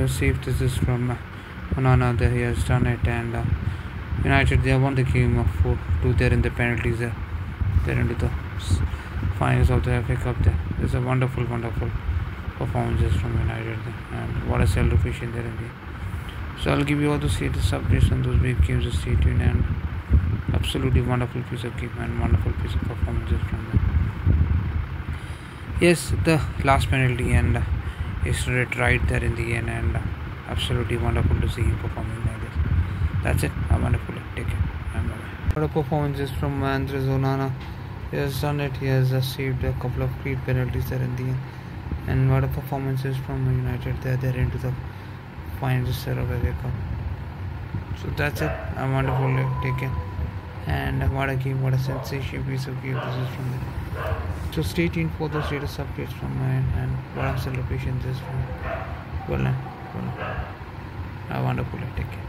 saved this from Onana. He has done it, and United they have won the game of 4-2. They're in the penalties. They're into the finals of the FA Cup. There's a wonderful performances from United there, and what a celebration there in the. So I'll give you all the latest updates on those big games. Stay tuned, and absolutely wonderful piece of game and wonderful piece of performances from them. Yes, the last penalty, and he stood it right there in the end, and absolutely wonderful to see him performing like this. That's it. A wonderful. Take care. And bye. What a performances from Andres Onana. He has done it. He has saved a couple of great penalties there in the end. And what a performances from United. They're into the finals of FA Cup. So that's it. A wonderful. Take care. And what a game. What a sensation piece of game this is from them. So stay tuned for the latest updates from my end, and what a celebration this is from. Well, a wonderful. Take care.